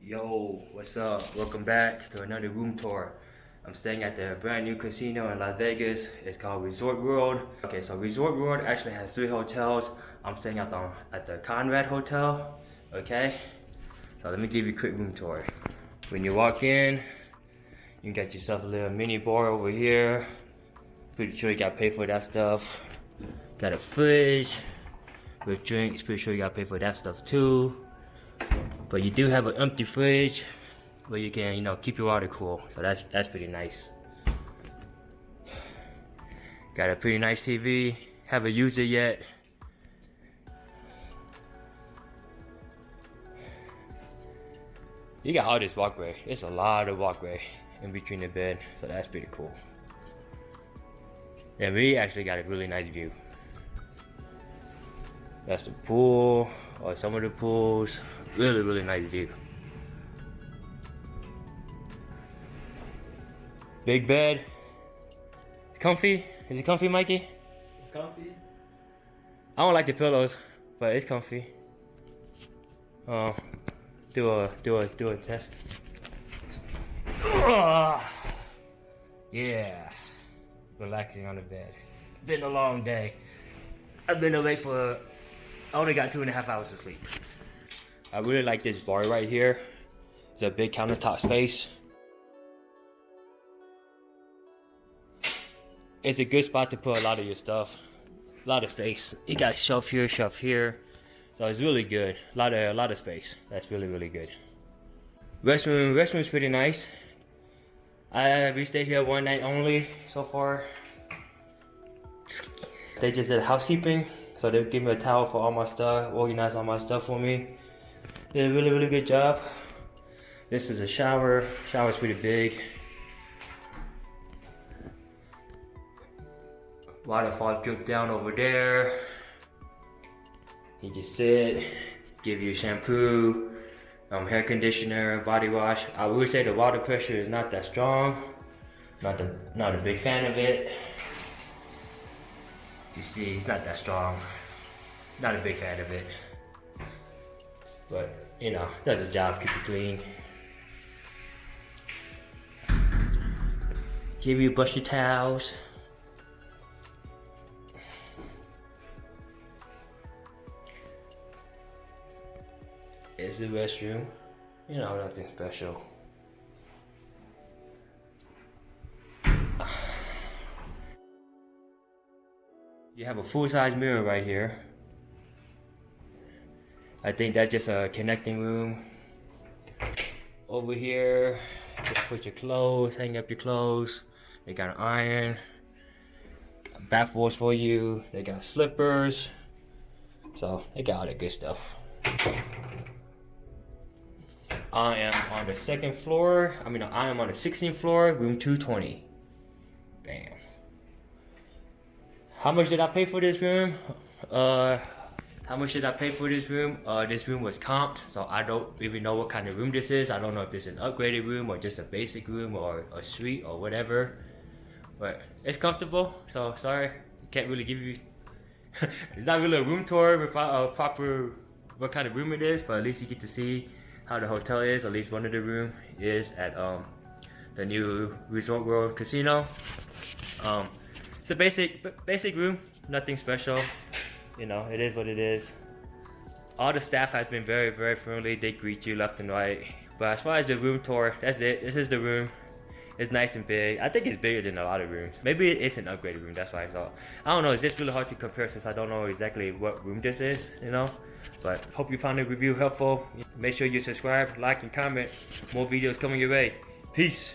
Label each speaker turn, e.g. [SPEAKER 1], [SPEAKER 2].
[SPEAKER 1] Yo, what's up? Welcome back to another room tour. I'm staying at the brand new casino in Las Vegas. It's called Resort World. Okay, so Resort World actually has 3 hotels. I'm staying at the CONRAD Hotel. Okay, so let me give you a quick room tour. When you walk in, you can get yourself a little mini bar over here. Pretty sure you gotta pay for that stuff. Got a fridge with drinks. Pretty sure you gotta pay for that stuff too. But you do have an empty fridge where you can, keep your water cool. So that's pretty nice. Got a pretty nice TV. Haven't used it yet. You got all this walkway. It's a lot of walkway in between the bed, so that's pretty cool. And we actually got a really nice view. That's the pool, or some of the pools. Really nice view. Big bed. Comfy? Is it comfy, Mikey?
[SPEAKER 2] It's comfy.
[SPEAKER 1] I don't like the pillows, but it's comfy. Do a test. Yeah. Relaxing on the bed. Been a long day. I've been awake I only got 2.5 hours of sleep. I really like this bar right here. It's a Big Countertop Space. It's a good spot to put a lot of your stuff. A lot of space. You got shelf here, shelf here. So it's really good. A lot of space. That's really good. Restroom's pretty nice. We stayed here one night only so far. They just did housekeeping, so they gave me a towel for all my stuff, organized all my stuff for me. Did a really good job. This is a shower. Shower's pretty big. Waterfall drip down over there. You can sit, give you shampoo, hair conditioner, body wash. I would say the water pressure is not that strong. Not a big fan of it. You see, it's not that strong. Not a big fan of it. But, does a job, keep it clean. Give you a bunch of towels. It's the restroom. Nothing special. You have a full-size mirror right here. I think that's just a connecting room. Over here, just put your clothes, hang up your clothes. They got an iron, bath balls for you. They got slippers. So they got all that good stuff. I am on the 2nd floor. I am on the 16th floor, room 220. Bam. How much did I pay for this room? This room was comped, so I don't even know what kind of room this is. I don't know if this is an upgraded room or just a basic room or a suite or whatever. But it's comfortable, so sorry. Can't really give you... It's not really a room tour with proper what kind of room it is, but at least you get to see how the hotel is. At least one of the room is at the new Resort World Casino. It's a basic room, nothing special. It is what it is. All the staff has been very friendly. They greet you left and right. But as far as the room tour, that's it. This is the room. It's nice and big. I think it's bigger than a lot of rooms. Maybe it's an upgraded room, that's why I thought. I don't know, it's just really hard to compare since I don't know exactly what room this is, But hope you found the review helpful. Make sure you subscribe, like, and comment. More videos coming your way. Peace.